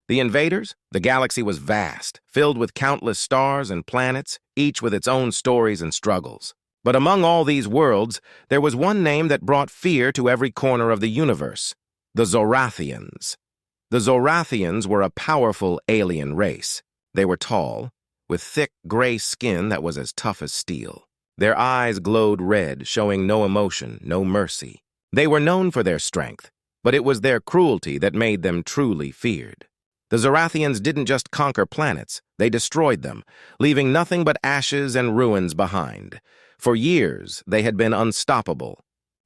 The invaders? The galaxy was vast, filled with countless stars and planets, each with its own stories and struggles. But among all these worlds, there was one name that brought fear to every corner of the universe: the Zorathians. The Zorathians were a powerful alien race. They were tall, with thick gray skin that was as tough as steel. Their eyes glowed red, showing no emotion, no mercy. They were known for their strength, but it was their cruelty that made them truly feared. The Zorathians didn't just conquer planets, they destroyed them, leaving nothing but ashes and ruins behind. For years, they had been unstoppable.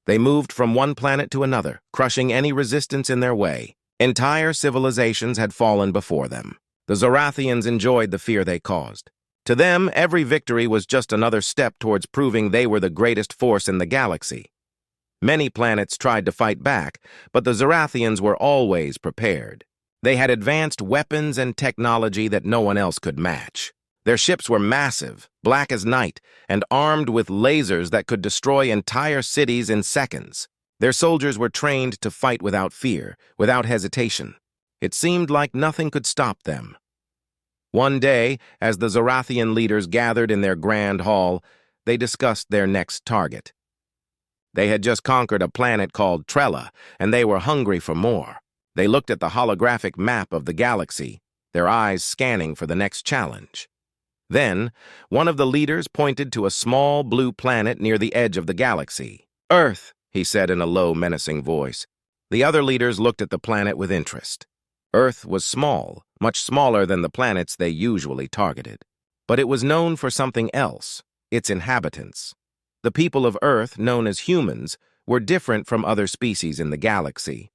They moved from one planet to another, crushing any resistance in their way. Entire civilizations had fallen before them. The Zorathians enjoyed the fear they caused. To them, every victory was just another step towards proving they were the greatest force in the galaxy. Many planets tried to fight back, but the Zorathians were always prepared. They had advanced weapons and technology that no one else could match. Their ships were massive, black as night, and armed with lasers that could destroy entire cities in seconds. Their soldiers were trained to fight without fear, without hesitation. It seemed like nothing could stop them. One day, as the Zorathian leaders gathered in their grand hall, they discussed their next target. They had just conquered a planet called Trella, and they were hungry for more. They looked at the holographic map of the galaxy, their eyes scanning for the next challenge. Then, one of the leaders pointed to a small blue planet near the edge of the galaxy. "Earth," he said in a low, menacing voice. The other leaders looked at the planet with interest. Earth was small, much smaller than the planets they usually targeted. But it was known for something else: its inhabitants. The people of Earth, known as humans, were different from other species in the galaxy.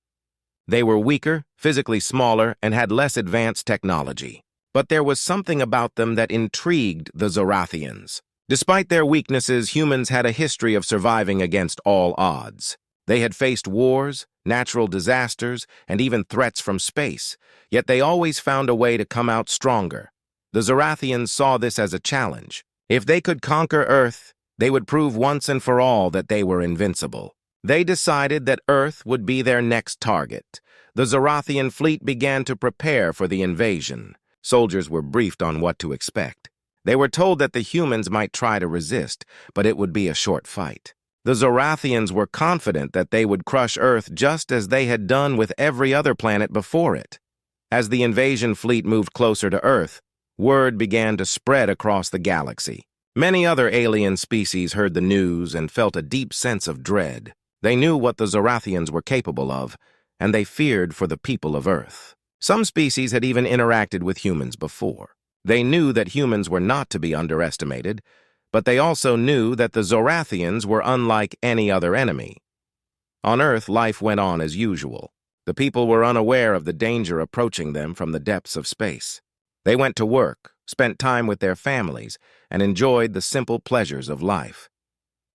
They were weaker, physically smaller, and had less advanced technology. But there was something about them that intrigued the Zorathians. Despite their weaknesses, humans had a history of surviving against all odds. They had faced wars, natural disasters, and even threats from space, yet they always found a way to come out stronger. The Zorathians saw this as a challenge. If they could conquer Earth, they would prove once and for all that they were invincible. They decided that Earth would be their next target. The Zorathian fleet began to prepare for the invasion. Soldiers were briefed on what to expect. They were told that the humans might try to resist, but it would be a short fight. The Zorathians were confident that they would crush Earth just as they had done with every other planet before it. As the invasion fleet moved closer to Earth, word began to spread across the galaxy. Many other alien species heard the news and felt a deep sense of dread. They knew what the Zorathians were capable of, and they feared for the people of Earth. Some species had even interacted with humans before. They knew that humans were not to be underestimated, but they also knew that the Zorathians were unlike any other enemy. On Earth, life went on as usual. The people were unaware of the danger approaching them from the depths of space. They went to work, spent time with their families, and enjoyed the simple pleasures of life.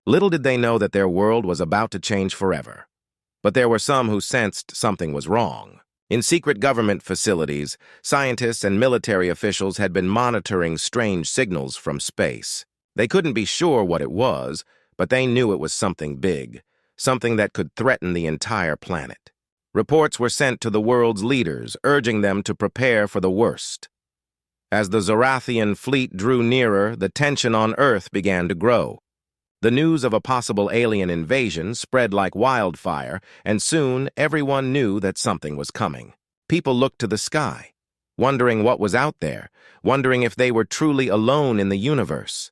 Little did they know that their world was about to change forever. But there were some who sensed something was wrong. In secret government facilities, scientists and military officials had been monitoring strange signals from space. They couldn't be sure what it was, but they knew it was something big, something that could threaten the entire planet. Reports were sent to the world's leaders, urging them to prepare for the worst. As the Zorathian fleet drew nearer, the tension on Earth began to grow. The news of a possible alien invasion spread like wildfire, and soon everyone knew that something was coming. People looked to the sky, wondering what was out there, wondering if they were truly alone in the universe.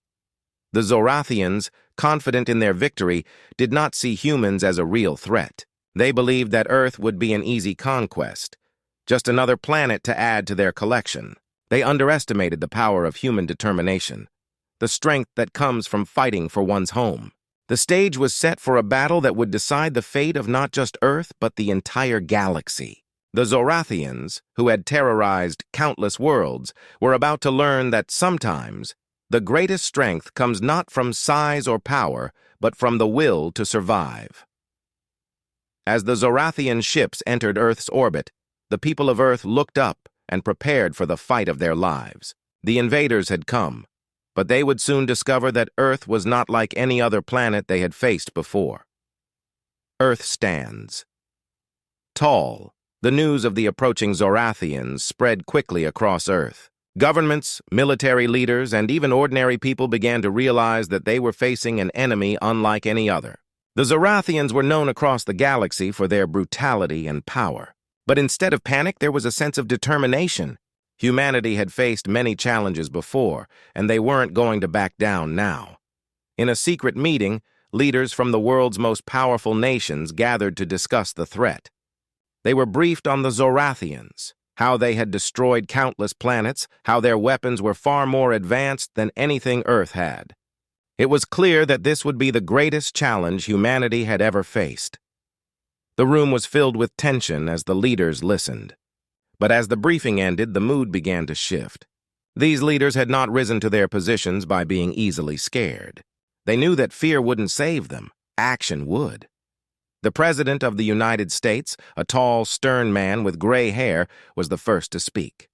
The Zorathians, confident in their victory, did not see humans as a real threat. They believed that Earth would be an easy conquest, just another planet to add to their collection. They underestimated the power of human determination, the strength that comes from fighting for one's home. The stage was set for a battle that would decide the fate of not just Earth, but the entire galaxy. The Zorathians, who had terrorized countless worlds, were about to learn that sometimes the greatest strength comes not from size or power, but from the will to survive. As the Zorathian ships entered Earth's orbit, the people of Earth looked up and prepared for the fight of their lives. The invaders had come, but they would soon discover that Earth was not like any other planet they had faced before. Earth stands. Tall, The news of the approaching Zorathians spread quickly across Earth. Governments, military leaders, and even ordinary people began to realize that they were facing an enemy unlike any other. The Zorathians were known across the galaxy for their brutality and power. But instead of panic, there was a sense of determination. Humanity had faced many challenges before, and they weren't going to back down now. In a secret meeting, leaders from the world's most powerful nations gathered to discuss the threat. They were briefed on the Zorathians, how they had destroyed countless planets, how their weapons were far more advanced than anything Earth had. It was clear that this would be the greatest challenge humanity had ever faced. The room was filled with tension as the leaders listened. But as the briefing ended, the mood began to shift. These leaders had not risen to their positions by being easily scared. They knew that fear wouldn't save them. Action would. The President of the United States, a tall, stern man with gray hair, was the first to speak.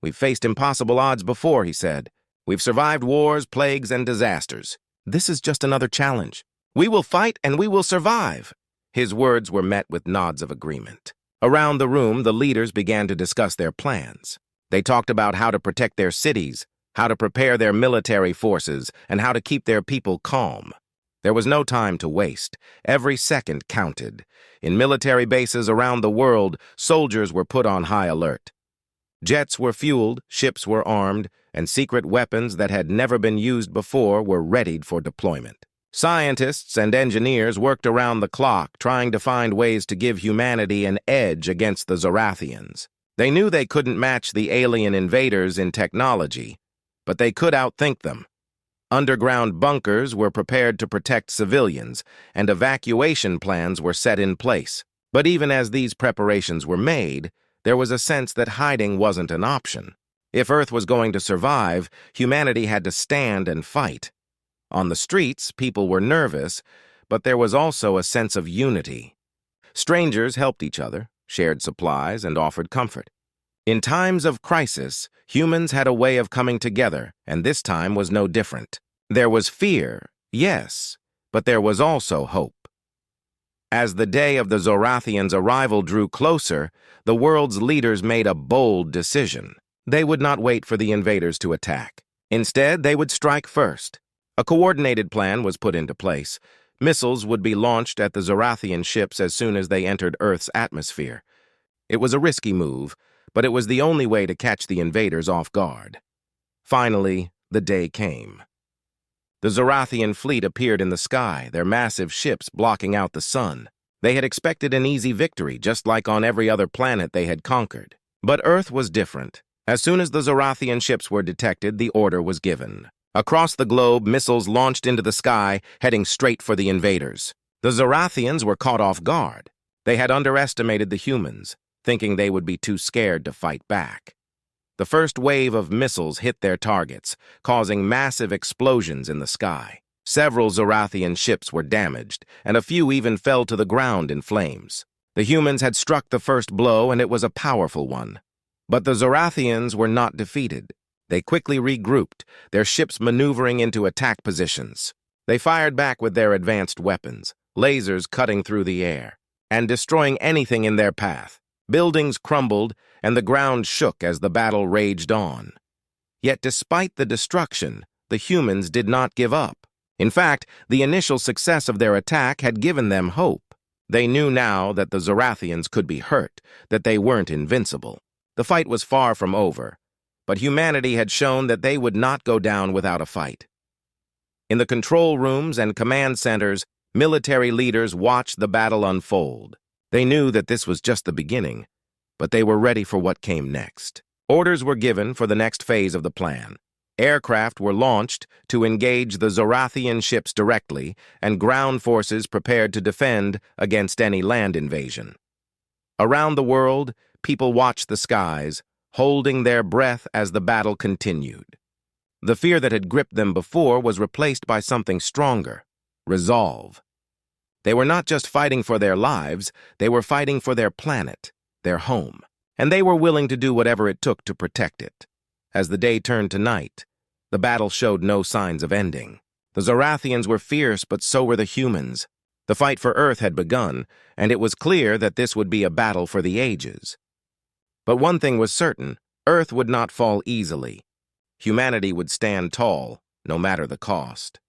"We've faced impossible odds before," he said. "We've survived wars, plagues, and disasters. This is just another challenge. We will fight and we will survive." His words were met with nods of agreement. Around the room, the leaders began to discuss their plans. They talked about how to protect their cities, how to prepare their military forces, and how to keep their people calm. There was no time to waste. Every second counted. In military bases around the world, soldiers were put on high alert. Jets were fueled, ships were armed, and secret weapons that had never been used before were readied for deployment. Scientists and engineers worked around the clock, trying to find ways to give humanity an edge against the Zorathians. They knew they couldn't match the alien invaders in technology, but they could outthink them. Underground bunkers were prepared to protect civilians, and evacuation plans were set in place. But even as these preparations were made, there was a sense that hiding wasn't an option. If Earth was going to survive, humanity had to stand and fight. On the streets, people were nervous, but there was also a sense of unity. Strangers helped each other, shared supplies, and offered comfort. In times of crisis, humans had a way of coming together, and this time was no different. There was fear, yes, but there was also hope. As the day of the Zorathians' arrival drew closer, the world's leaders made a bold decision. They would not wait for the invaders to attack. Instead, they would strike first. A coordinated plan was put into place. Missiles would be launched at the Zorathian ships as soon as they entered Earth's atmosphere. It was a risky move, but it was the only way to catch the invaders off guard. Finally, the day came. The Zorathian fleet appeared in the sky, their massive ships blocking out the sun. They had expected an easy victory, just like on every other planet they had conquered. But Earth was different. As soon as the Zorathian ships were detected, the order was given. Across the globe, missiles launched into the sky, heading straight for the invaders. The Zorathians were caught off guard. They had underestimated the humans, thinking they would be too scared to fight back. The first wave of missiles hit their targets, causing massive explosions in the sky. Several Zorathian ships were damaged, and a few even fell to the ground in flames. The humans had struck the first blow, and it was a powerful one. But the Zorathians were not defeated. They quickly regrouped, their ships maneuvering into attack positions. They fired back with their advanced weapons, lasers cutting through the air, and destroying anything in their path. Buildings crumbled, and the ground shook as the battle raged on. Yet despite the destruction, the humans did not give up. In fact, the initial success of their attack had given them hope. They knew now that the Zorathians could be hurt, that they weren't invincible. The fight was far from over, but humanity had shown that they would not go down without a fight. In the control rooms and command centers, military leaders watched the battle unfold. They knew that this was just the beginning, but they were ready for what came next. Orders were given for the next phase of the plan. Aircraft were launched to engage the Zorathian ships directly, and ground forces prepared to defend against any land invasion. Around the world, people watched the skies, holding their breath as the battle continued. The fear that had gripped them before was replaced by something stronger: resolve. They were not just fighting for their lives, they were fighting for their planet, their home, and they were willing to do whatever it took to protect it. As the day turned to night, the battle showed no signs of ending. The Zorathians were fierce, but so were the humans. The fight for Earth had begun, and it was clear that this would be a battle for the ages. But one thing was certain: Earth would not fall easily. Humanity would stand tall, no matter the cost.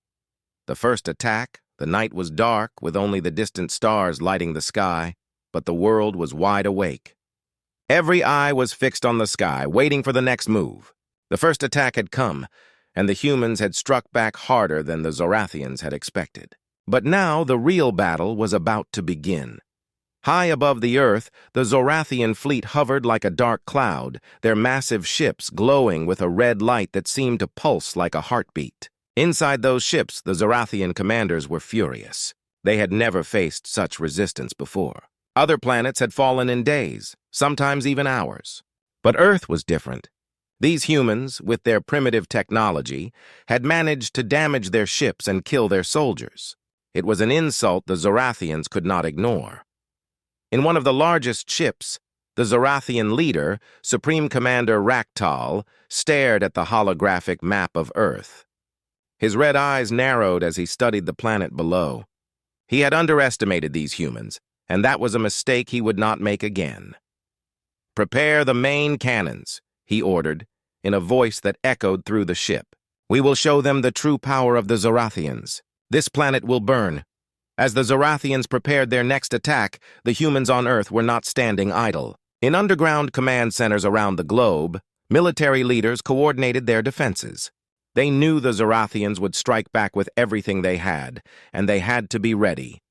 The first attack, the night was dark, with only the distant stars lighting the sky, but the world was wide awake. Every eye was fixed on the sky, waiting for the next move. The first attack had come, and the humans had struck back harder than the Zorathians had expected. But now the real battle was about to begin. High above the Earth, the Zorathian fleet hovered like a dark cloud, their massive ships glowing with a red light that seemed to pulse like a heartbeat. Inside those ships, the Zorathian commanders were furious. They had never faced such resistance before. Other planets had fallen in days, sometimes even hours. But Earth was different. These humans, with their primitive technology, had managed to damage their ships and kill their soldiers. It was an insult the Zorathians could not ignore. In one of the largest ships, the Zorathian leader, Supreme Commander Raktal, stared at the holographic map of Earth. His red eyes narrowed as he studied the planet below. He had underestimated these humans, and that was a mistake he would not make again. "Prepare the main cannons," he ordered, in a voice that echoed through the ship. "We will show them the true power of the Zorathians. This planet will burn." As the Zorathians prepared their next attack, the humans on Earth were not standing idle. In underground command centers around the globe, military leaders coordinated their defenses. They knew the Zorathians would strike back with everything they had, and they had to be ready.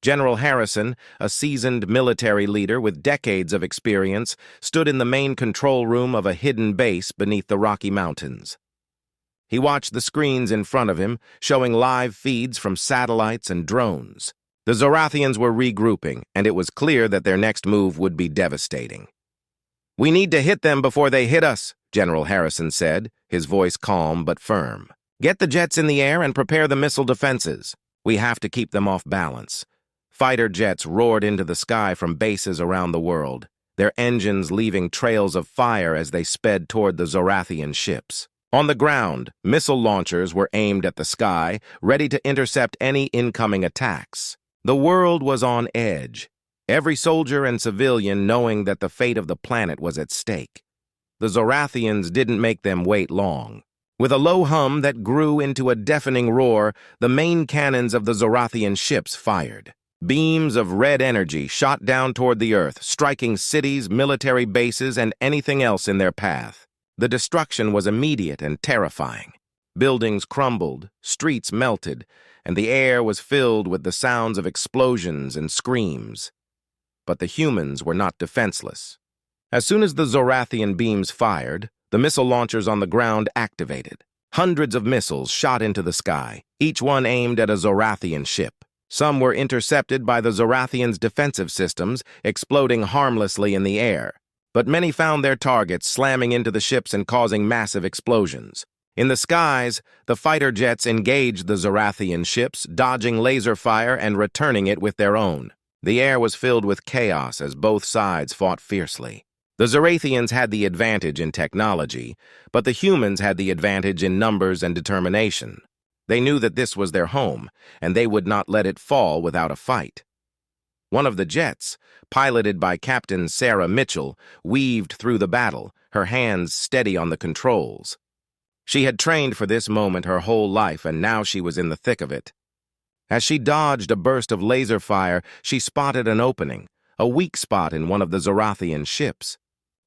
General Harrison, a seasoned military leader with decades of experience, stood in the main control room of a hidden base beneath the Rocky Mountains. He watched the screens in front of him, showing live feeds from satellites and drones. The Zorathians were regrouping, and it was clear that their next move would be devastating. "We need to hit them before they hit us," General Harrison said, his voice calm but firm. "Get the jets in the air and prepare the missile defenses. We have to keep them off balance." Fighter jets roared into the sky from bases around the world, their engines leaving trails of fire as they sped toward the Zorathian ships. On the ground, missile launchers were aimed at the sky, ready to intercept any incoming attacks. The world was on edge, every soldier and civilian knowing that the fate of the planet was at stake. The Zorathians didn't make them wait long. With a low hum that grew into a deafening roar, the main cannons of the Zorathian ships fired. Beams of red energy shot down toward the Earth, striking cities, military bases, and anything else in their path. The destruction was immediate and terrifying. Buildings crumbled, streets melted, and the air was filled with the sounds of explosions and screams. But the humans were not defenseless. As soon as the Zorathian beams fired, the missile launchers on the ground activated. Hundreds of missiles shot into the sky, each one aimed at a Zorathian ship. Some were intercepted by the Zorathians' defensive systems, exploding harmlessly in the air. But many found their targets, slamming into the ships and causing massive explosions. In the skies, the fighter jets engaged the Zorathian ships, dodging laser fire and returning it with their own. The air was filled with chaos as both sides fought fiercely. The Zorathians had the advantage in technology, but the humans had the advantage in numbers and determination. They knew that this was their home, and they would not let it fall without a fight. One of the jets, piloted by Captain Sarah Mitchell, weaved through the battle, her hands steady on the controls. She had trained for this moment her whole life, and now she was in the thick of it. As she dodged a burst of laser fire, she spotted an opening, a weak spot in one of the Zorathian ships.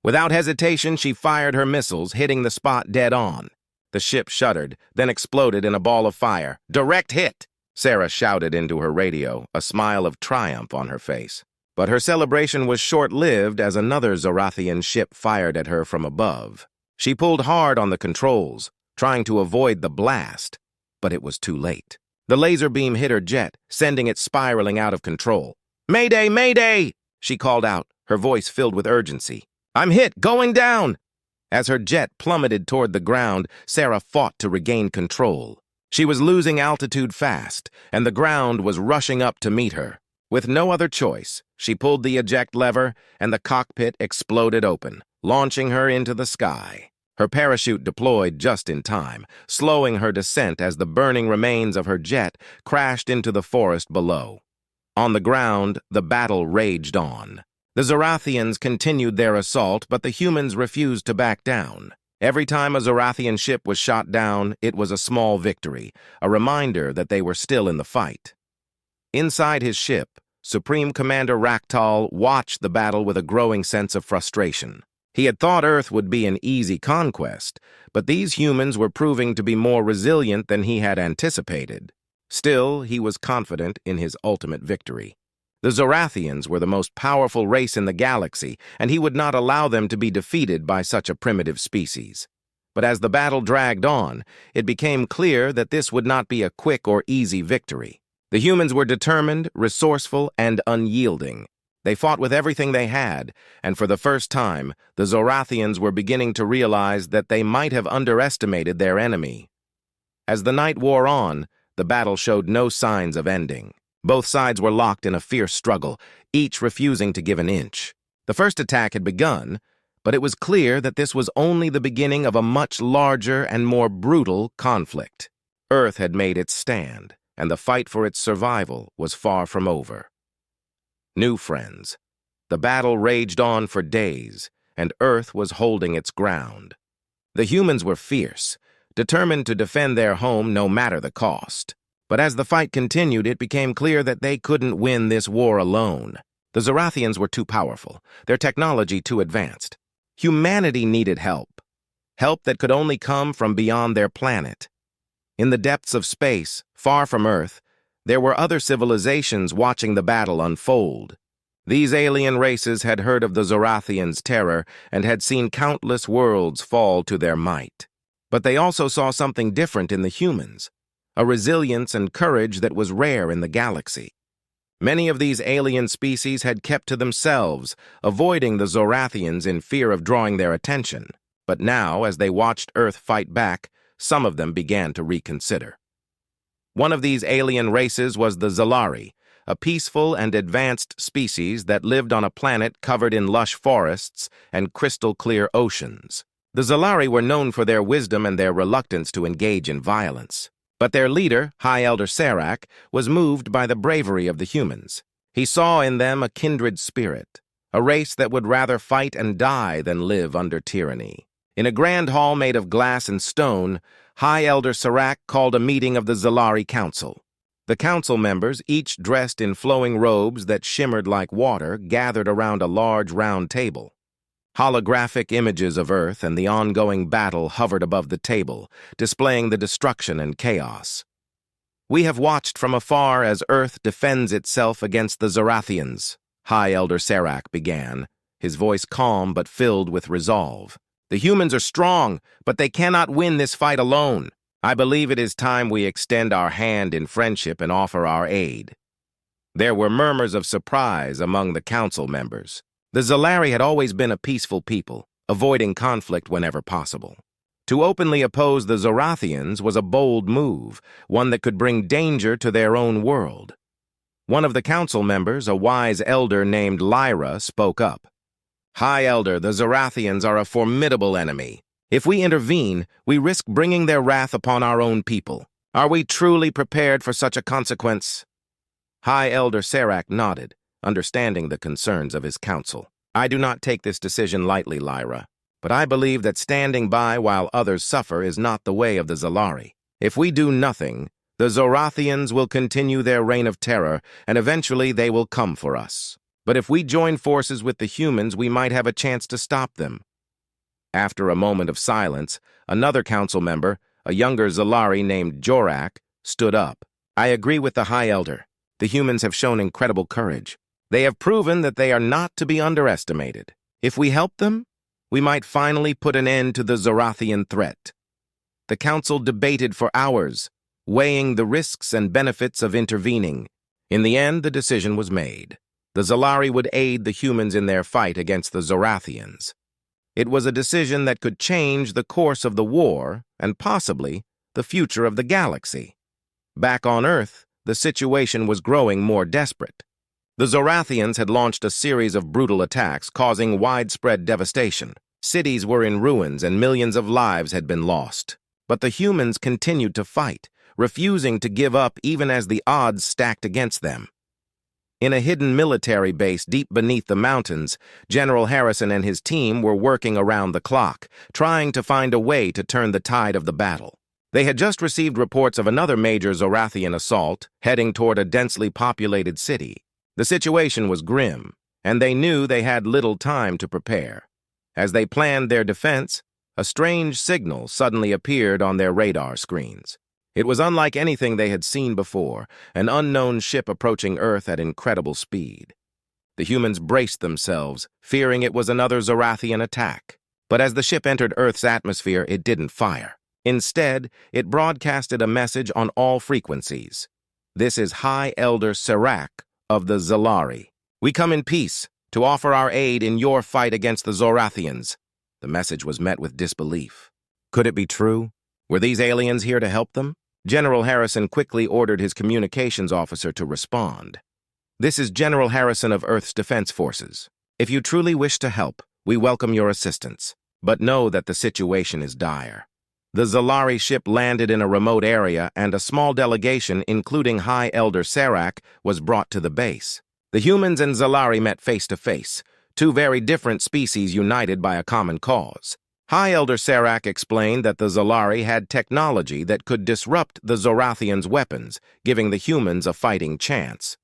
Without hesitation, she fired her missiles, hitting the spot dead on. The ship shuddered, then exploded in a ball of fire. "Direct hit!" Sarah shouted into her radio, a smile of triumph on her face. But her celebration was short-lived as another Zorathian ship fired at her from above. She pulled hard on the controls, trying to avoid the blast, but it was too late. The laser beam hit her jet, sending it spiraling out of control. "Mayday! Mayday!" she called out, her voice filled with urgency. "I'm hit! Going down!" As her jet plummeted toward the ground, Sarah fought to regain control. She was losing altitude fast, and the ground was rushing up to meet her. With no other choice, she pulled the eject lever, and the cockpit exploded open, launching her into the sky. Her parachute deployed just in time, slowing her descent as the burning remains of her jet crashed into the forest below. On the ground, the battle raged on. The Zorathians continued their assault, but the humans refused to back down. Every time a Zorathian ship was shot down, it was a small victory, a reminder that they were still in the fight. Inside his ship, Supreme Commander Raktal watched the battle with a growing sense of frustration. He had thought Earth would be an easy conquest, but these humans were proving to be more resilient than he had anticipated. Still, he was confident in his ultimate victory. The Zorathians were the most powerful race in the galaxy, and he would not allow them to be defeated by such a primitive species. But as the battle dragged on, it became clear that this would not be a quick or easy victory. The humans were determined, resourceful, and unyielding. They fought with everything they had, and for the first time, the Zorathians were beginning to realize that they might have underestimated their enemy. As the night wore on, the battle showed no signs of ending. Both sides were locked in a fierce struggle, each refusing to give an inch. The first attack had begun, but it was clear that this was only the beginning of a much larger and more brutal conflict. Earth had made its stand, and the fight for its survival was far from over. New friends. The battle raged on for days, and Earth was holding its ground. The humans were fierce, determined to defend their home no matter the cost. But as the fight continued, it became clear that they couldn't win this war alone. The Zorathians were too powerful, their technology too advanced. Humanity needed help, help that could only come from beyond their planet. In the depths of space, far from Earth, there were other civilizations watching the battle unfold. These alien races had heard of the Zorathians' terror and had seen countless worlds fall to their might. But they also saw something different in the humans, a resilience and courage that was rare in the galaxy. Many of these alien species had kept to themselves, avoiding the Zorathians in fear of drawing their attention. But now, as they watched Earth fight back, some of them began to reconsider. One of these alien races was the Zalari, a peaceful and advanced species that lived on a planet covered in lush forests and crystal-clear oceans. The Zalari were known for their wisdom and their reluctance to engage in violence. But their leader, High Elder Sarak, was moved by the bravery of the humans. He saw in them a kindred spirit, a race that would rather fight and die than live under tyranny. In a grand hall made of glass and stone, High Elder Sarak called a meeting of the Zalari Council. The council members, each dressed in flowing robes that shimmered like water, gathered around a large round table. Holographic images of Earth and the ongoing battle hovered above the table, displaying the destruction and chaos. "We have watched from afar as Earth defends itself against the Zorathians," High Elder Sarak began, his voice calm but filled with resolve. "The humans are strong, but they cannot win this fight alone. I believe it is time we extend our hand in friendship and offer our aid." There were murmurs of surprise among the council members. The Zalari had always been a peaceful people, avoiding conflict whenever possible. To openly oppose the Zorathians was a bold move, one that could bring danger to their own world. One of the council members, a wise elder named Lyra, spoke up. "High Elder, the Zorathians are a formidable enemy. If we intervene, we risk bringing their wrath upon our own people. Are we truly prepared for such a consequence?" High Elder Sarak nodded, understanding the concerns of his council. "I do not take this decision lightly, Lyra, but I believe that standing by while others suffer is not the way of the Zalari. If we do nothing, the Zorathians will continue their reign of terror, and eventually they will come for us. But if we join forces with the humans, we might have a chance to stop them." After a moment of silence, another council member, a younger Zalari named Jorak, stood up. "I agree with the High Elder. The humans have shown incredible courage. They have proven that they are not to be underestimated. If we help them, we might finally put an end to the Zorathian threat." The council debated for hours, weighing the risks and benefits of intervening. In the end, the decision was made. The Zalari would aid the humans in their fight against the Zorathians. It was a decision that could change the course of the war and possibly the future of the galaxy. Back on Earth, the situation was growing more desperate. The Zorathians had launched a series of brutal attacks, causing widespread devastation. Cities were in ruins and millions of lives had been lost. But the humans continued to fight, refusing to give up even as the odds stacked against them. In a hidden military base deep beneath the mountains, General Harrison and his team were working around the clock, trying to find a way to turn the tide of the battle. They had just received reports of another major Zorathian assault, heading toward a densely populated city. The situation was grim, and they knew they had little time to prepare. As they planned their defense, a strange signal suddenly appeared on their radar screens. It was unlike anything they had seen before, an unknown ship approaching Earth at incredible speed. The humans braced themselves, fearing it was another Zorathian attack. But as the ship entered Earth's atmosphere, it didn't fire. Instead, it broadcasted a message on all frequencies. "This is High Elder Serac of the Zalari. We come in peace to offer our aid in your fight against the Zorathians." The message was met with disbelief. Could it be true? Were these aliens here to help them? General Harrison quickly ordered his communications officer to respond. "This is General Harrison of Earth's Defense Forces. If you truly wish to help, we welcome your assistance. But know that the situation is dire." The Zalari ship landed in a remote area, and a small delegation, including High Elder Serac, was brought to the base. The humans and Zalari met face to face, two very different species united by a common cause. High Elder Serac explained that the Zalari had technology that could disrupt the Zorathians' weapons, giving the humans a fighting chance.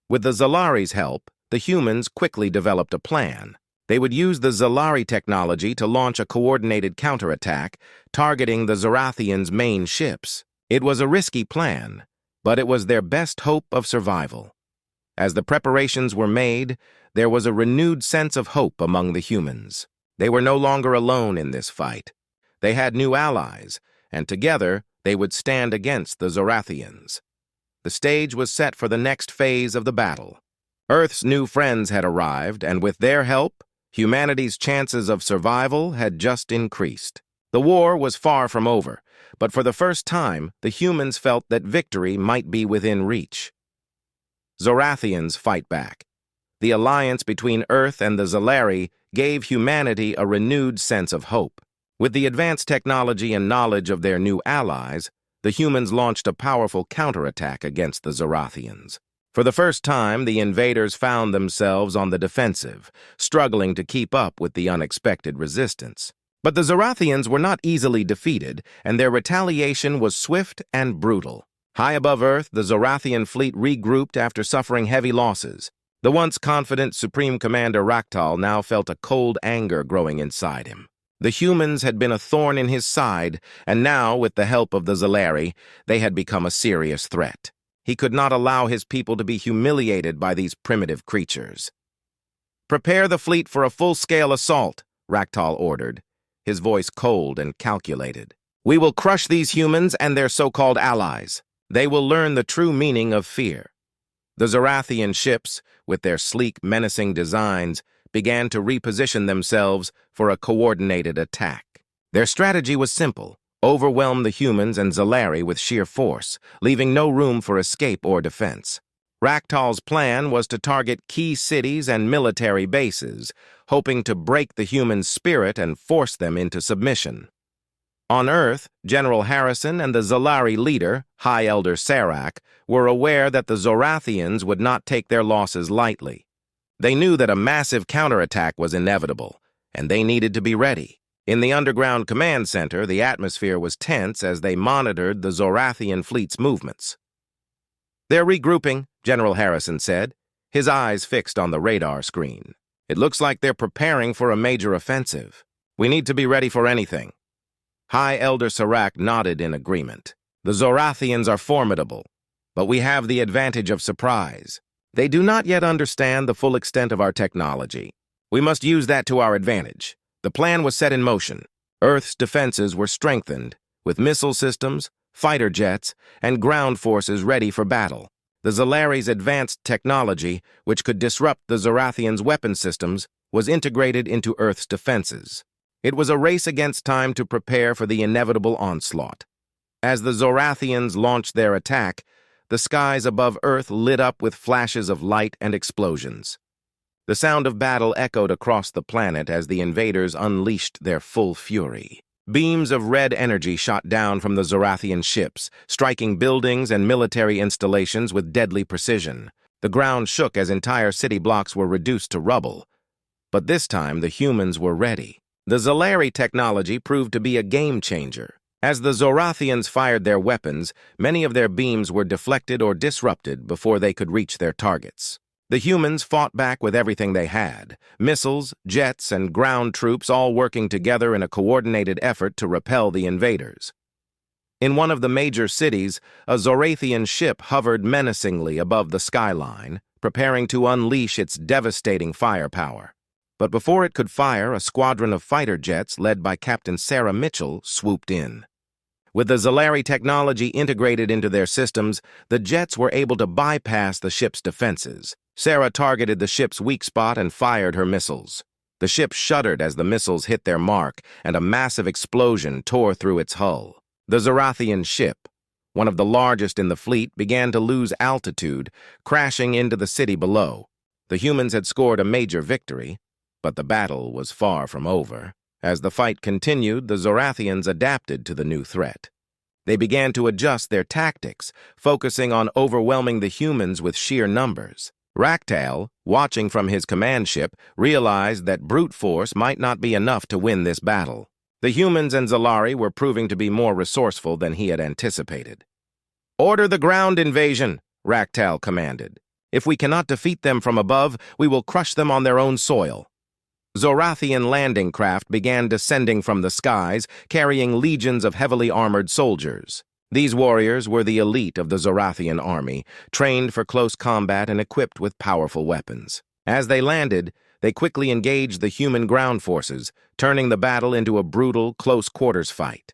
With the Zalari's help, the humans quickly developed a plan. They would use the Zalari technology to launch a coordinated counterattack, targeting the Zorathians' main ships. It was a risky plan, but it was their best hope of survival. As the preparations were made, there was a renewed sense of hope among the humans. They were no longer alone in this fight. They had new allies, and together they would stand against the Zorathians. The stage was set for the next phase of the battle. Earth's new friends had arrived, and with their help, humanity's chances of survival had just increased. The war was far from over, but for the first time, the humans felt that victory might be within reach. Zorathians fight back. The alliance between Earth and the Zalari gave humanity a renewed sense of hope. With the advanced technology and knowledge of their new allies, the humans launched a powerful counterattack against the Zorathians. For the first time, the invaders found themselves on the defensive, struggling to keep up with the unexpected resistance. But the Zorathians were not easily defeated, and their retaliation was swift and brutal. High above Earth, the Zorathian fleet regrouped after suffering heavy losses. The once confident Supreme Commander Raktal now felt a cold anger growing inside him. The humans had been a thorn in his side, and now, with the help of the Zalari, they had become a serious threat. He could not allow his people to be humiliated by these primitive creatures. "Prepare the fleet for a full-scale assault," Raktal ordered, his voice cold and calculated. "We will crush these humans and their so-called allies. They will learn the true meaning of fear." The Zorathian ships, with their sleek, menacing designs, began to reposition themselves for a coordinated attack. Their strategy was simple: overwhelm the humans and Zalari with sheer force, leaving no room for escape or defense. Raktal's plan was to target key cities and military bases, hoping to break the humans' spirit and force them into submission. On Earth, General Harrison and the Zalari leader, High Elder Serac, were aware that the Zorathians would not take their losses lightly. They knew that a massive counterattack was inevitable, and they needed to be ready. In the underground command center, the atmosphere was tense as they monitored the Zorathian fleet's movements. "They're regrouping," General Harrison said, his eyes fixed on the radar screen. "It looks like they're preparing for a major offensive. We need to be ready for anything." High Elder Serac nodded in agreement. "The Zorathians are formidable, but we have the advantage of surprise. They do not yet understand the full extent of our technology. We must use that to our advantage." The plan was set in motion. Earth's defenses were strengthened, with missile systems, fighter jets, and ground forces ready for battle. The Zalari's advanced technology, which could disrupt the Zorathians' weapon systems, was integrated into Earth's defenses. It was a race against time to prepare for the inevitable onslaught. As the Zorathians launched their attack, the skies above Earth lit up with flashes of light and explosions. The sound of battle echoed across the planet as the invaders unleashed their full fury. Beams of red energy shot down from the Zorathian ships, striking buildings and military installations with deadly precision. The ground shook as entire city blocks were reduced to rubble. But this time, the humans were ready. The Zalari technology proved to be a game-changer. As the Zorathians fired their weapons, many of their beams were deflected or disrupted before they could reach their targets. The humans fought back with everything they had, missiles, jets, and ground troops all working together in a coordinated effort to repel the invaders. In one of the major cities, a Zorathian ship hovered menacingly above the skyline, preparing to unleash its devastating firepower. But before it could fire, a squadron of fighter jets led by Captain Sarah Mitchell swooped in. With the Zalari technology integrated into their systems, the jets were able to bypass the ship's defenses. Sarah targeted the ship's weak spot and fired her missiles. The ship shuddered as the missiles hit their mark, and a massive explosion tore through its hull. The Zorathian ship, one of the largest in the fleet, began to lose altitude, crashing into the city below. The humans had scored a major victory, but the battle was far from over. As the fight continued, the Zorathians adapted to the new threat. They began to adjust their tactics, focusing on overwhelming the humans with sheer numbers. Raktal, watching from his command ship, realized that brute force might not be enough to win this battle. The humans and Zalari were proving to be more resourceful than he had anticipated. "Order the ground invasion," Raktal commanded. "If we cannot defeat them from above, we will crush them on their own soil." Zorathian landing craft began descending from the skies, carrying legions of heavily armored soldiers. These warriors were the elite of the Zorathian army, trained for close combat and equipped with powerful weapons. As they landed, they quickly engaged the human ground forces, turning the battle into a brutal, close-quarters fight.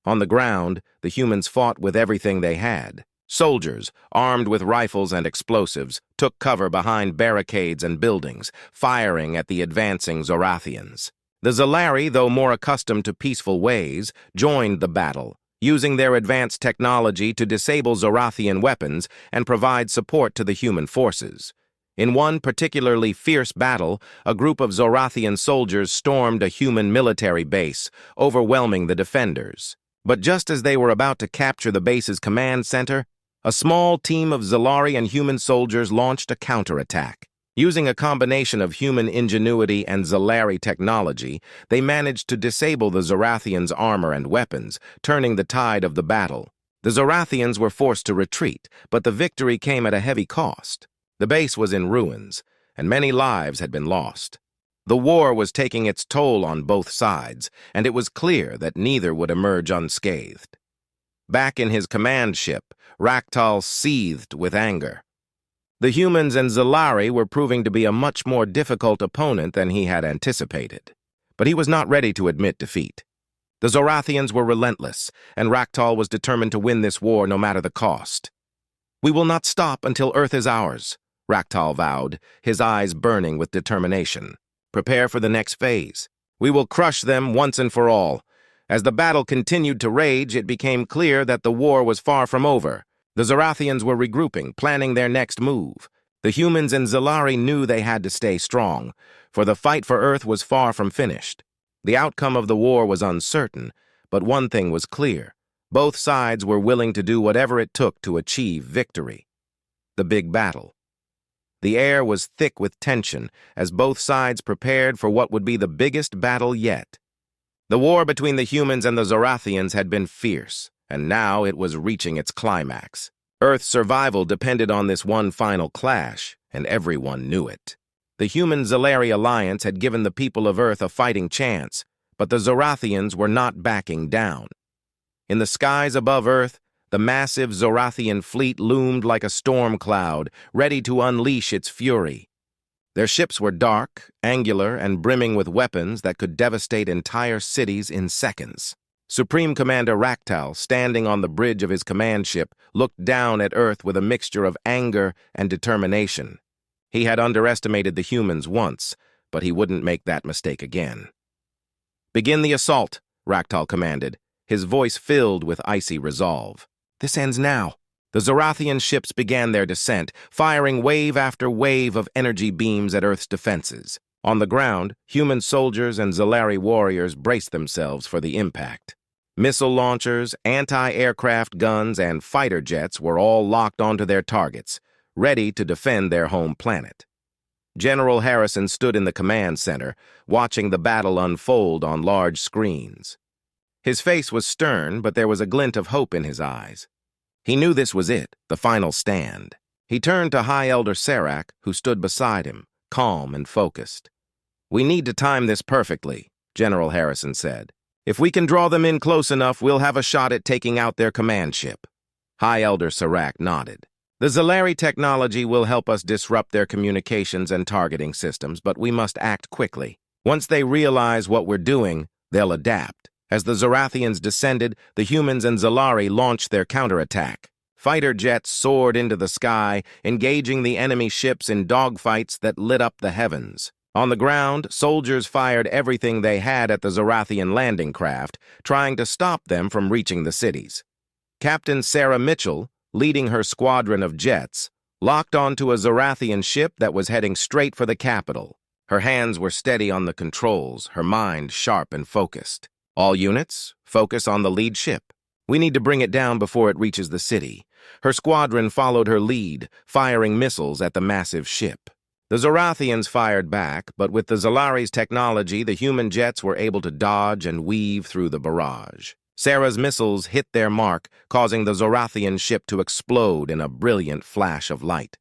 On the ground, the humans fought with everything they had. Soldiers, armed with rifles and explosives, took cover behind barricades and buildings, firing at the advancing Zorathians. The Zalari, though more accustomed to peaceful ways, joined the battle, using their advanced technology to disable Zorathian weapons and provide support to the human forces. In one particularly fierce battle, a group of Zorathian soldiers stormed a human military base, overwhelming the defenders. But just as they were about to capture the base's command center, a small team of Zalari and human soldiers launched a counterattack. Using a combination of human ingenuity and Zalari technology, they managed to disable the Zorathians' armor and weapons, turning the tide of the battle. The Zorathians were forced to retreat, but the victory came at a heavy cost. The base was in ruins, and many lives had been lost. The war was taking its toll on both sides, and it was clear that neither would emerge unscathed. Back in his command ship, Raktal seethed with anger. The humans and Zalari were proving to be a much more difficult opponent than he had anticipated. But he was not ready to admit defeat. The Zorathians were relentless, and Raktal was determined to win this war no matter the cost. "We will not stop until Earth is ours," Raktal vowed, his eyes burning with determination. "Prepare for the next phase. We will crush them once and for all." As the battle continued to rage, it became clear that the war was far from over. The Zorathians were regrouping, planning their next move. The humans and Zalari knew they had to stay strong, for the fight for Earth was far from finished. The outcome of the war was uncertain, but one thing was clear. Both sides were willing to do whatever it took to achieve victory. The big battle. The air was thick with tension as both sides prepared for what would be the biggest battle yet. The war between the humans and the Zorathians had been fierce, and now it was reaching its climax. Earth's survival depended on this one final clash, and everyone knew it. The human-Zalari alliance had given the people of Earth a fighting chance, but the Zorathians were not backing down. In the skies above Earth, the massive Zorathian fleet loomed like a storm cloud, ready to unleash its fury. Their ships were dark, angular, and brimming with weapons that could devastate entire cities in seconds. Supreme Commander Raktal, standing on the bridge of his command ship, looked down at Earth with a mixture of anger and determination. He had underestimated the humans once, but he wouldn't make that mistake again. "Begin the assault," Raktal commanded, his voice filled with icy resolve. "This ends now," The Zorathian ships began their descent, firing wave after wave of energy beams at Earth's defenses. On the ground, human soldiers and Zalari warriors braced themselves for the impact. Missile launchers, anti-aircraft guns, and fighter jets were all locked onto their targets, ready to defend their home planet. General Harrison stood in the command center, watching the battle unfold on large screens. His face was stern, but there was a glint of hope in his eyes. He knew this was it, the final stand. He turned to High Elder Serac, who stood beside him, calm and focused. "We need to time this perfectly," General Harrison said. "If we can draw them in close enough, we'll have a shot at taking out their command ship." High Elder Serac nodded. "The Zalari technology will help us disrupt their communications and targeting systems, but we must act quickly. Once they realize what we're doing, they'll adapt." As the Zorathians descended, the humans and Zalari launched their counterattack. Fighter jets soared into the sky, engaging the enemy ships in dogfights that lit up the heavens. On the ground, soldiers fired everything they had at the Zorathian landing craft, trying to stop them from reaching the cities. Captain Sarah Mitchell, leading her squadron of jets, locked onto a Zorathian ship that was heading straight for the capital. Her hands were steady on the controls, her mind sharp and focused. "All units, focus on the lead ship. We need to bring it down before it reaches the city." Her squadron followed her lead, firing missiles at the massive ship. The Zorathians fired back, but with the Zalari's technology, the human jets were able to dodge and weave through the barrage. Sarah's missiles hit their mark, causing the Zorathian ship to explode in a brilliant flash of light.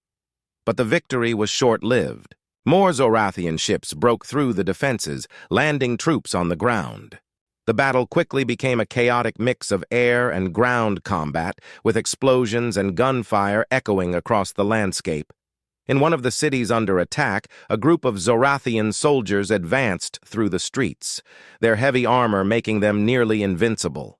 But the victory was short-lived. More Zorathian ships broke through the defenses, landing troops on the ground. The battle quickly became a chaotic mix of air and ground combat, with explosions and gunfire echoing across the landscape. In one of the cities under attack, a group of Zorathian soldiers advanced through the streets, their heavy armor making them nearly invincible.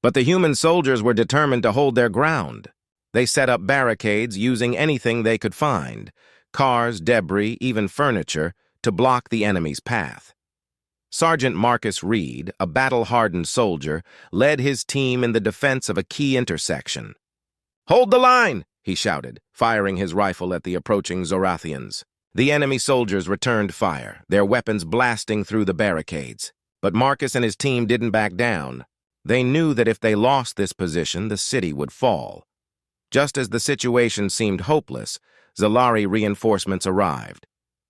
But the human soldiers were determined to hold their ground. They set up barricades using anything they could find, cars, debris, even furniture, to block the enemy's path. Sergeant Marcus Reed, a battle-hardened soldier, led his team in the defense of a key intersection. "Hold the line!" he shouted, firing his rifle at the approaching Zorathians. The enemy soldiers returned fire, their weapons blasting through the barricades. But Marcus and his team didn't back down. They knew that if they lost this position, the city would fall. Just as the situation seemed hopeless, Zalari reinforcements arrived.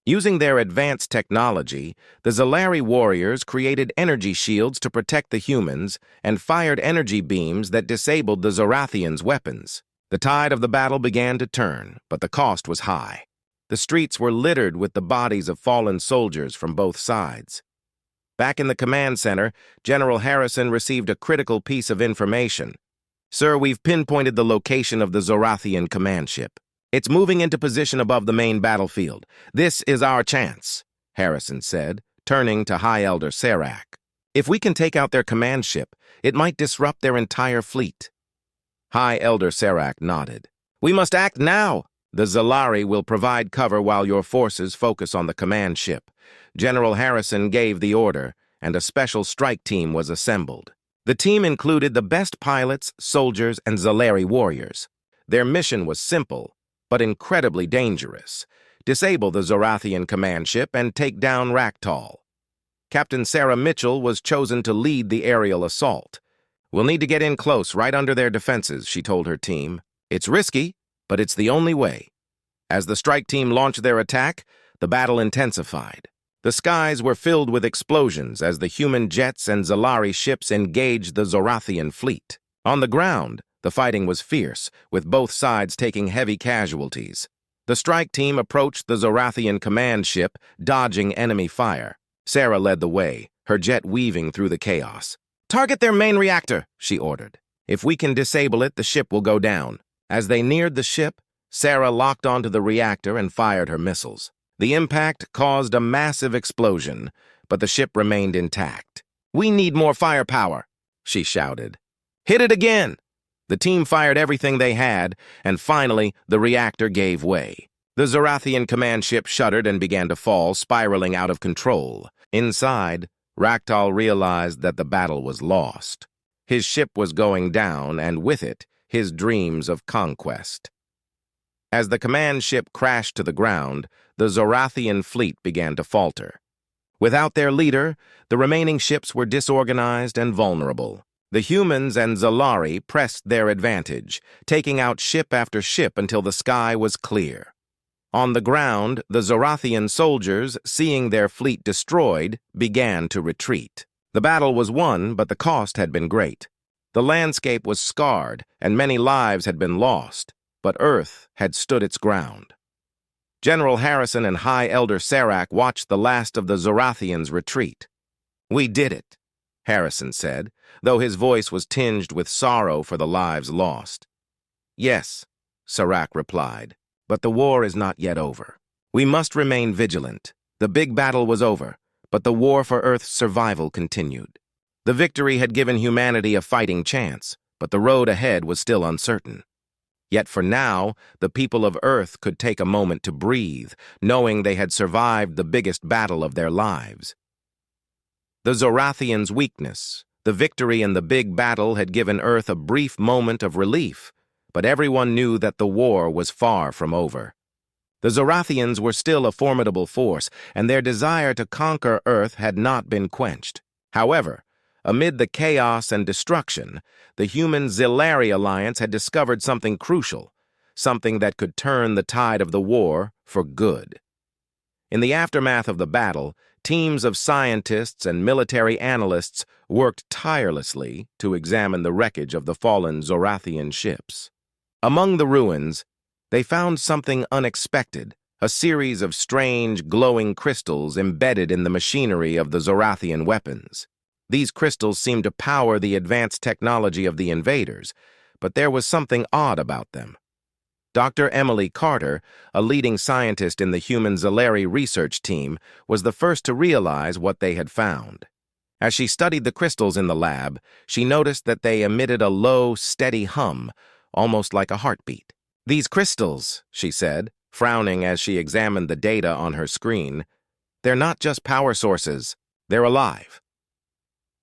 Using their advanced technology, the Zalari warriors created energy shields to protect the humans and fired energy beams that disabled the Zorathians' weapons. The tide of the battle began to turn, but the cost was high. The streets were littered with the bodies of fallen soldiers from both sides. Back in the command center, General Harrison received a critical piece of information. "Sir, we've pinpointed the location of the Zorathian command ship. It's moving into position above the main battlefield. This is our chance," Harrison said, turning to High Elder Serac. "If we can take out their command ship, it might disrupt their entire fleet." High Elder Serac nodded. "We must act now. The Zalari will provide cover while your forces focus on the command ship." General Harrison gave the order, and a special strike team was assembled. The team included the best pilots, soldiers, and Zalari warriors. Their mission was simple, but incredibly dangerous: disable the Zorathian command ship and take down Raktal. Captain Sarah Mitchell was chosen to lead the aerial assault. "We'll need to get in close, right under their defenses," she told her team. "It's risky, but it's the only way." As the strike team launched their attack, the battle intensified. The skies were filled with explosions as the human jets and Zalari ships engaged the Zorathian fleet. On the ground, the fighting was fierce, with both sides taking heavy casualties. The strike team approached the Zorathian command ship, dodging enemy fire. Sarah led the way, her jet weaving through the chaos. "Target their main reactor," she ordered. "If we can disable it, the ship will go down." As they neared the ship, Sarah locked onto the reactor and fired her missiles. The impact caused a massive explosion, but the ship remained intact. "We need more firepower," she shouted. "Hit it again!" The team fired everything they had, and finally, the reactor gave way. The Zorathian command ship shuddered and began to fall, spiraling out of control. Inside, Raktal realized that the battle was lost. His ship was going down, and with it, his dreams of conquest. As the command ship crashed to the ground, the Zorathian fleet began to falter. Without their leader, the remaining ships were disorganized and vulnerable. The humans and Zalari pressed their advantage, taking out ship after ship until the sky was clear. On the ground, the Zorathian soldiers, seeing their fleet destroyed, began to retreat. The battle was won, but the cost had been great. The landscape was scarred, and many lives had been lost, but Earth had stood its ground. General Harrison and High Elder Sarak watched the last of the Zorathians retreat. "We did it," Harrison said, though his voice was tinged with sorrow for the lives lost. "Yes," Sarak replied, "but the war is not yet over. We must remain vigilant. The big battle was over, but the war for Earth's survival continued. The victory had given humanity a fighting chance, but the road ahead was still uncertain. Yet for now, the people of Earth could take a moment to breathe, knowing they had survived the biggest battle of their lives. The Zorathians' weakness, the victory in the big battle had given Earth a brief moment of relief, but everyone knew that the war was far from over. The Zorathians were still a formidable force, and their desire to conquer Earth had not been quenched. However, amid the chaos and destruction, the Human-Zilari alliance had discovered something crucial, something that could turn the tide of the war for good. In the aftermath of the battle, teams of scientists and military analysts worked tirelessly to examine the wreckage of the fallen Zorathian ships. Among the ruins, they found something unexpected, a series of strange, glowing crystals embedded in the machinery of the Zorathian weapons. These crystals seemed to power the advanced technology of the invaders, but there was something odd about them. Dr. Emily Carter, a leading scientist in the Human-Zilari research team, was the first to realize what they had found. As she studied the crystals in the lab, she noticed that they emitted a low, steady hum, almost like a heartbeat. "These crystals," she said, frowning as she examined the data on her screen, "they're not just power sources, they're alive."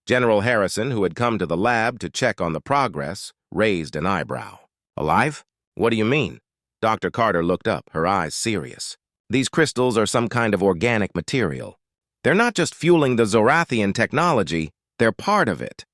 General Harrison, who had come to the lab to check on the progress, raised an eyebrow. "Alive? What do you mean?" Dr. Carter looked up, her eyes serious. "These crystals are some kind of organic material. They're not just fueling the Zorathian technology, they're part of it.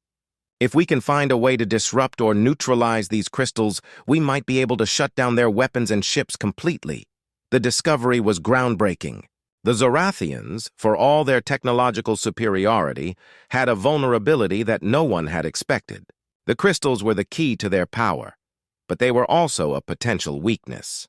If we can find a way to disrupt or neutralize these crystals, we might be able to shut down their weapons and ships completely." The discovery was groundbreaking. The Zorathians, for all their technological superiority, had a vulnerability that no one had expected. The crystals were the key to their power, but they were also a potential weakness.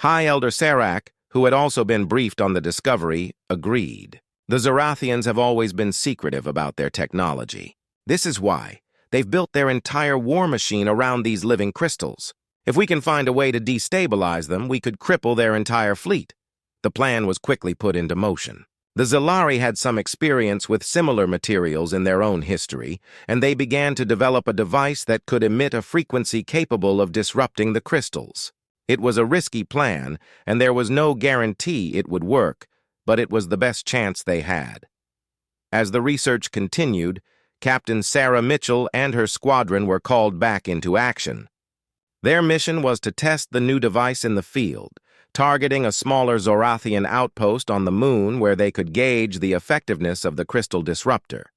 High Elder Sarak, who had also been briefed on the discovery, agreed. The Zorathians have always been secretive about their technology. This is why they've built their entire war machine around these living crystals. If we can find a way to destabilize them, we could cripple their entire fleet. The plan was quickly put into motion. The Zilari had some experience with similar materials in their own history, and they began to develop a device that could emit a frequency capable of disrupting the crystals. It was a risky plan, and there was no guarantee it would work, but it was the best chance they had. As the research continued, Captain Sarah Mitchell and her squadron were called back into action. Their mission was to test the new device in the field, targeting a smaller Zorathian outpost on the moon where they could gauge the effectiveness of the crystal disruptor.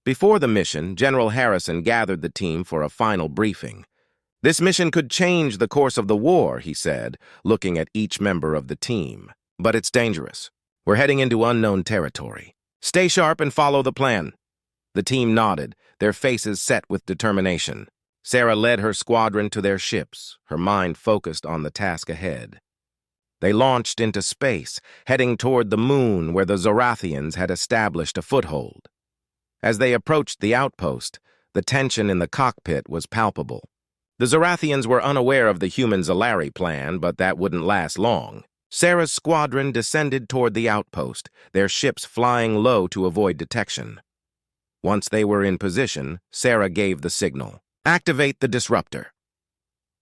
Before the mission, General Harrison gathered the team for a final briefing. "This mission could change the course of the war," he said, looking at each member of the team. "But it's dangerous. We're heading into unknown territory. Stay sharp and follow the plan." The team nodded, their faces set with determination. Sarah led her squadron to their ships, her mind focused on the task ahead. They launched into space, heading toward the moon where the Zorathians had established a foothold. As they approached the outpost, the tension in the cockpit was palpable. The Zorathians were unaware of the Human-Zilari plan, but that wouldn't last long. Sarah's squadron descended toward the outpost, their ships flying low to avoid detection. Once they were in position, Sarah gave the signal. "Activate the disruptor."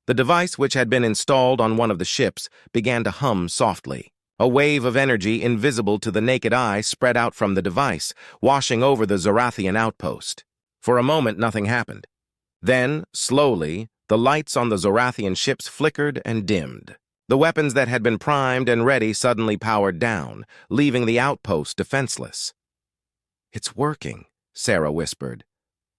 The device, which had been installed on one of the ships, began to hum softly. A wave of energy invisible to the naked eye spread out from the device, washing over the Zorathian outpost. For a moment, nothing happened. Then, slowly, The lights on the Zorathian ships flickered and dimmed. The weapons that had been primed and ready suddenly powered down, leaving the outpost defenseless. "It's working," Sarah whispered,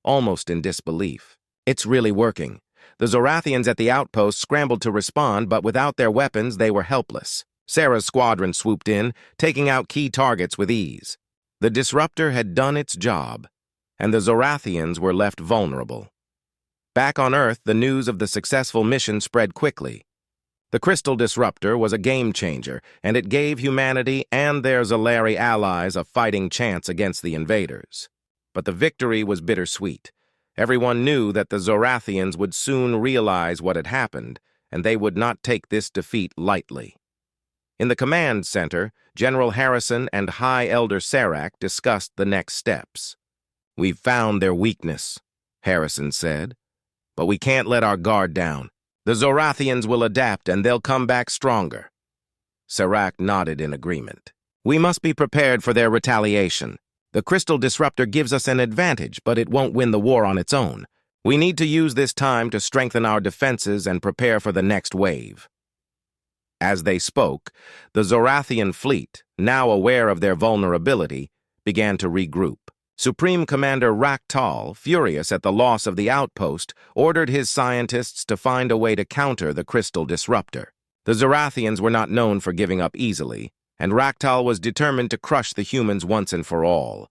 almost in disbelief. "It's really working." The Zorathians at the outpost scrambled to respond, but without their weapons, they were helpless. Sarah's squadron swooped in, taking out key targets with ease. The disruptor had done its job, and the Zorathians were left vulnerable. Back on Earth, the news of the successful mission spread quickly. The crystal disruptor was a game-changer, and it gave humanity and their Zalari allies a fighting chance against the invaders. But the victory was bittersweet. Everyone knew that the Zorathians would soon realize what had happened, and they would not take this defeat lightly. In the command center, General Harrison and High Elder Sarak discussed the next steps. "We've found their weakness," Harrison said, "but we can't let our guard down. The Zorathians will adapt and they'll come back stronger." Sarak nodded in agreement. "We must be prepared for their retaliation. The crystal disruptor gives us an advantage, but it won't win the war on its own. We need to use this time to strengthen our defenses and prepare for the next wave." As they spoke, the Zorathian fleet, now aware of their vulnerability, began to regroup. Supreme Commander Raktal, furious at the loss of the outpost, ordered his scientists to find a way to counter the crystal disruptor. The Zorathians were not known for giving up easily, and Raktal was determined to crush the humans once and for all.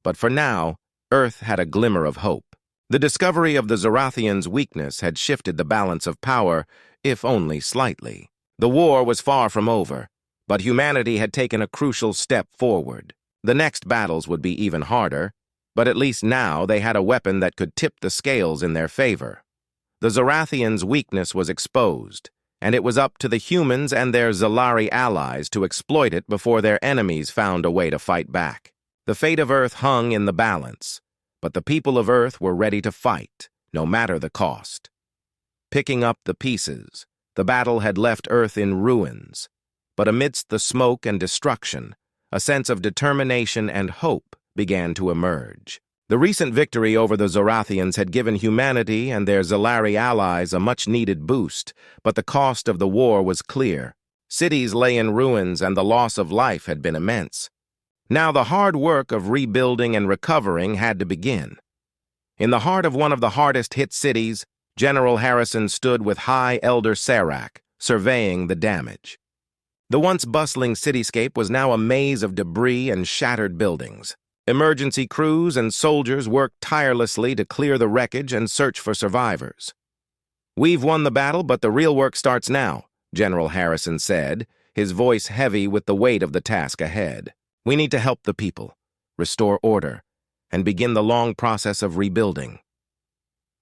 But for now, Earth had a glimmer of hope. The discovery of the Zorathians' weakness had shifted the balance of power, if only slightly. The war was far from over, but humanity had taken a crucial step forward. The next battles would be even harder, but at least now they had a weapon that could tip the scales in their favor. The Zorathians' weakness was exposed, and it was up to the humans and their Zalari allies to exploit it before their enemies found a way to fight back. The fate of Earth hung in the balance, but the people of Earth were ready to fight, no matter the cost. Picking up the pieces, the battle had left Earth in ruins, but amidst the smoke and destruction, a sense of determination and hope began to emerge. The recent victory over the Zorathians had given humanity and their Zalari allies a much-needed boost, but the cost of the war was clear. Cities lay in ruins and the loss of life had been immense. Now the hard work of rebuilding and recovering had to begin. In the heart of one of the hardest-hit cities, General Harrison stood with High Elder Sarak, surveying the damage. The once bustling cityscape was now a maze of debris and shattered buildings. Emergency crews and soldiers worked tirelessly to clear the wreckage and search for survivors. "We've won the battle, but the real work starts now," General Harrison said, his voice heavy with the weight of the task ahead. "We need to help the people, restore order, and begin the long process of rebuilding."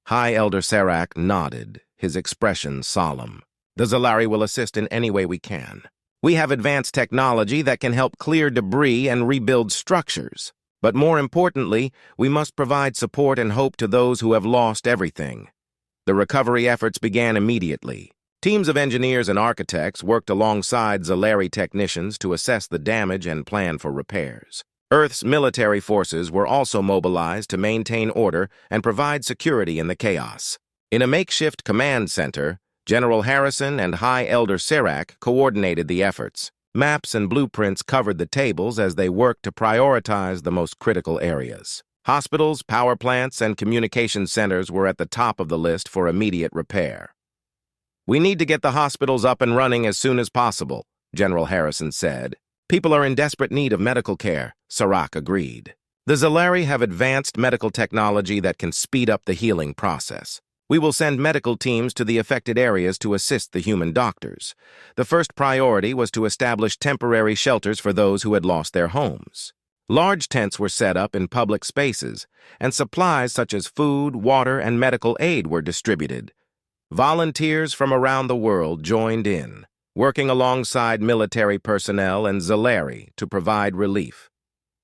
High Elder Sarak nodded, his expression solemn. "The Zalari will assist in any way we can. We have advanced technology that can help clear debris and rebuild structures. But more importantly, we must provide support and hope to those who have lost everything." The recovery efforts began immediately. Teams of engineers and architects worked alongside Zalari technicians to assess the damage and plan for repairs. Earth's military forces were also mobilized to maintain order and provide security in the chaos. In a makeshift command center, General Harrison and High Elder Sarak coordinated the efforts. Maps and blueprints covered the tables as they worked to prioritize the most critical areas. Hospitals, power plants, and communication centers were at the top of the list for immediate repair. "We need to get the hospitals up and running as soon as possible," General Harrison said. "People are in desperate need of medical care," Sarak agreed. "The Zalari have advanced medical technology that can speed up the healing process. We will send medical teams to the affected areas to assist the human doctors. The first priority was to establish temporary shelters for those who had lost their homes. Large tents were set up in public spaces, and supplies such as food, water, and medical aid were distributed. Volunteers from around the world joined in, working alongside military personnel and Zalari to provide relief.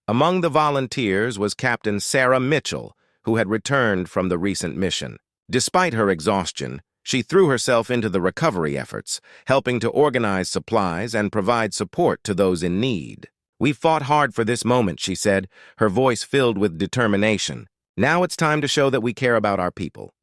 Among the volunteers was Captain Sarah Mitchell, who had returned from the recent mission. Despite her exhaustion, she threw herself into the recovery efforts, helping to organize supplies and provide support to those in need. "We fought hard for this moment," she said, her voice filled with determination. "Now it's time to show that we care about our people."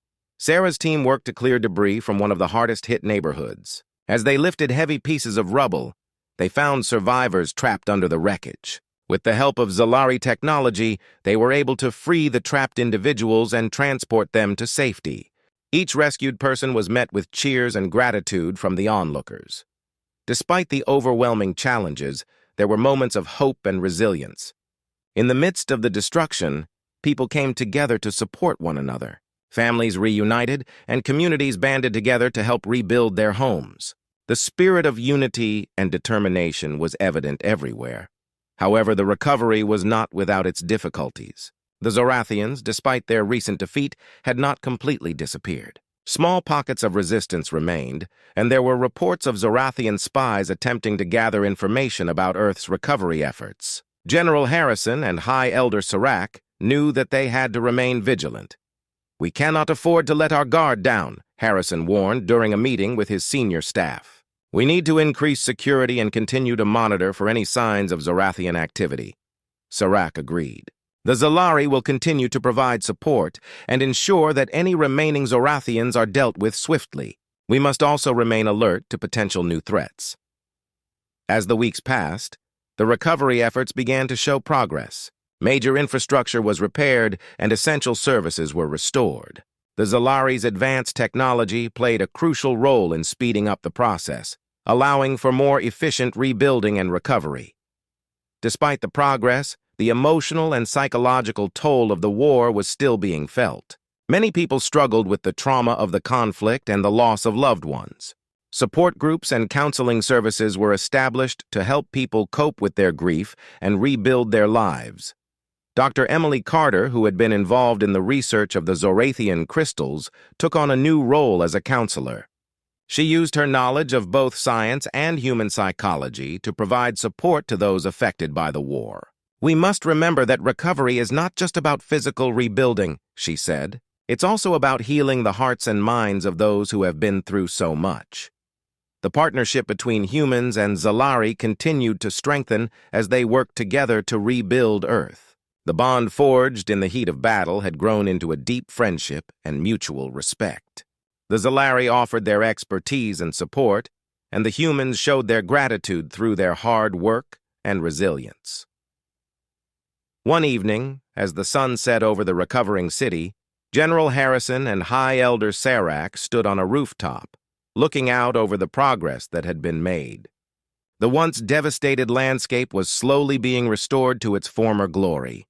Sarah's team worked to clear debris from one of the hardest-hit neighborhoods. As they lifted heavy pieces of rubble, they found survivors trapped under the wreckage. With the help of Zalari technology, they were able to free the trapped individuals and transport them to safety. Each rescued person was met with cheers and gratitude from the onlookers. Despite the overwhelming challenges, there were moments of hope and resilience. In the midst of the destruction, people came together to support one another. Families reunited, and communities banded together to help rebuild their homes. The spirit of unity and determination was evident everywhere. However, the recovery was not without its difficulties. The Zorathians, despite their recent defeat, had not completely disappeared. Small pockets of resistance remained, and there were reports of Zorathian spies attempting to gather information about Earth's recovery efforts. General Harrison and High Elder Serac knew that they had to remain vigilant. "We cannot afford to let our guard down," Harrison warned during a meeting with his senior staff. "We need to increase security and continue to monitor for any signs of Zorathian activity." Serac agreed. "The Zalari will continue to provide support and ensure that any remaining Zorathians are dealt with swiftly. We must also remain alert to potential new threats." As the weeks passed, the recovery efforts began to show progress. Major infrastructure was repaired and essential services were restored. The Zalari's advanced technology played a crucial role in speeding up the process, allowing for more efficient rebuilding and recovery. Despite the progress, the emotional and psychological toll of the war was still being felt. Many people struggled with the trauma of the conflict and the loss of loved ones. Support groups and counseling services were established to help people cope with their grief and rebuild their lives. Dr. Emily Carter, who had been involved in the research of the Zorathian crystals, took on a new role as a counselor. She used her knowledge of both science and human psychology to provide support to those affected by the war. "We must remember that recovery is not just about physical rebuilding," she said. "It's also about healing the hearts and minds of those who have been through so much." The partnership between humans and Zalari continued to strengthen as they worked together to rebuild Earth. The bond forged in the heat of battle had grown into a deep friendship and mutual respect. The Zalari offered their expertise and support, and the humans showed their gratitude through their hard work and resilience. One evening, as the sun set over the recovering city, General Harrison and High Elder Serac stood on a rooftop, looking out over the progress that had been made. The once devastated landscape was slowly being restored to its former glory.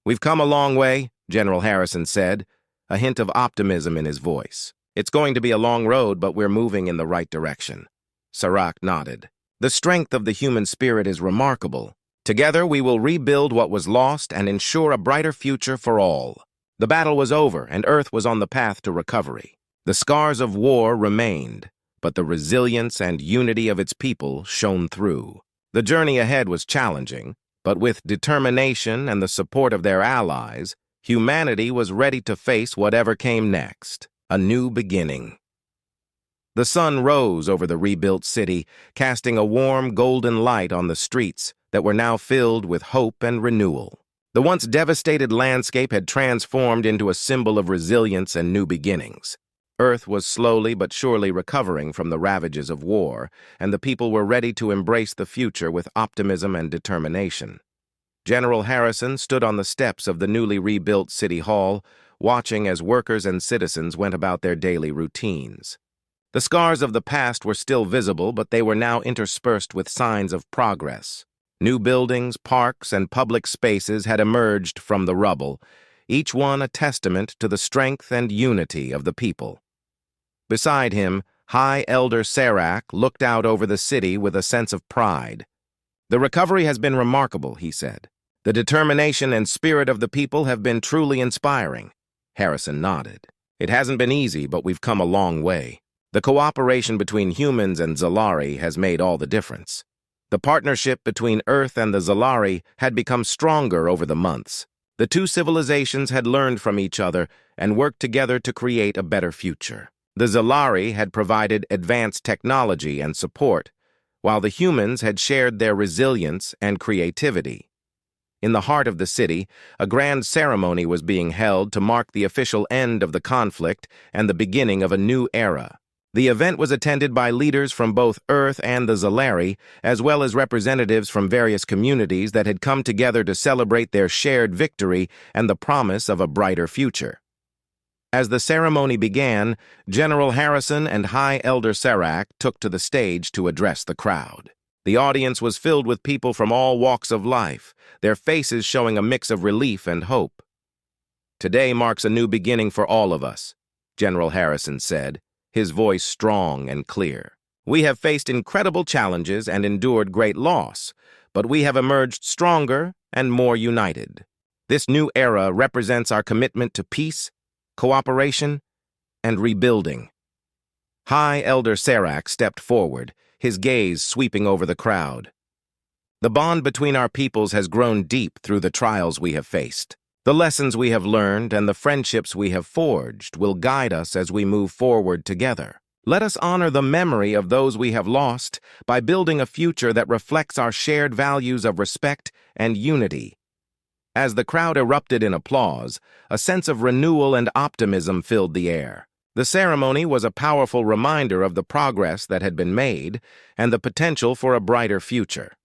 "We've come a long way," General Harrison said, a hint of optimism in his voice. "It's going to be a long road, but we're moving in the right direction." Serac nodded. "The strength of the human spirit is remarkable. Together we will rebuild what was lost and ensure a brighter future for all." The battle was over, and Earth was on the path to recovery. The scars of war remained, but the resilience and unity of its people shone through. The journey ahead was challenging, but with determination and the support of their allies, humanity was ready to face whatever came next, a new beginning. The sun rose over the rebuilt city, casting a warm golden light on the streets that were now filled with hope and renewal. The once devastated landscape had transformed into a symbol of resilience and new beginnings. Earth was slowly but surely recovering from the ravages of war, and the people were ready to embrace the future with optimism and determination. General Harrison stood on the steps of the newly rebuilt City Hall, watching as workers and citizens went about their daily routines. The scars of the past were still visible, but they were now interspersed with signs of progress. New buildings, parks, and public spaces had emerged from the rubble, each one a testament to the strength and unity of the people. Beside him, High Elder Serac looked out over the city with a sense of pride. "The recovery has been remarkable," he said. "The determination and spirit of the people have been truly inspiring." Harrison nodded. "It hasn't been easy, but we've come a long way. The cooperation between humans and Zalari has made all the difference." The partnership between Earth and the Zalari had become stronger over the months. The two civilizations had learned from each other and worked together to create a better future. The Zalari had provided advanced technology and support, while the humans had shared their resilience and creativity. In the heart of the city, a grand ceremony was being held to mark the official end of the conflict and the beginning of a new era. The event was attended by leaders from both Earth and the Zalari, as well as representatives from various communities that had come together to celebrate their shared victory and the promise of a brighter future. As the ceremony began, General Harrison and High Elder Serac took to the stage to address the crowd. The audience was filled with people from all walks of life, their faces showing a mix of relief and hope. "Today marks a new beginning for all of us," General Harrison said, his voice strong and clear. "We have faced incredible challenges and endured great loss, but we have emerged stronger and more united. This new era represents our commitment to peace, cooperation, and rebuilding." High Elder Serac stepped forward, his gaze sweeping over the crowd. "The bond between our peoples has grown deep through the trials we have faced. The lessons we have learned and the friendships we have forged will guide us as we move forward together. Let us honor the memory of those we have lost by building a future that reflects our shared values of respect and unity." As the crowd erupted in applause, a sense of renewal and optimism filled the air. The ceremony was a powerful reminder of the progress that had been made and the potential for a brighter future.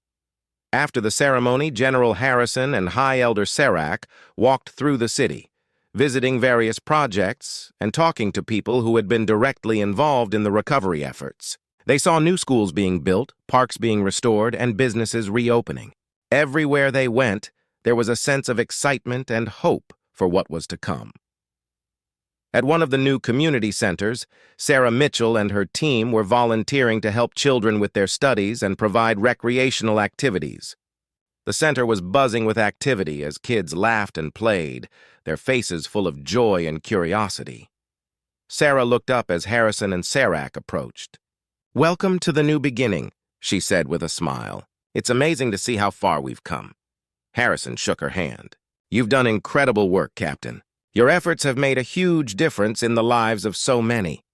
After the ceremony, General Harrison and High Elder Serac walked through the city, visiting various projects and talking to people who had been directly involved in the recovery efforts. They saw new schools being built, parks being restored, and businesses reopening. Everywhere they went, there was a sense of excitement and hope for what was to come. At one of the new community centers, Sarah Mitchell and her team were volunteering to help children with their studies and provide recreational activities. The center was buzzing with activity as kids laughed and played, their faces full of joy and curiosity. Sarah looked up as Harrison and Serac approached. "Welcome to the new beginning," she said with a smile. "It's amazing to see how far we've come." Harrison shook her hand. "You've done incredible work, Captain. Your efforts have made a huge difference in the lives of so many."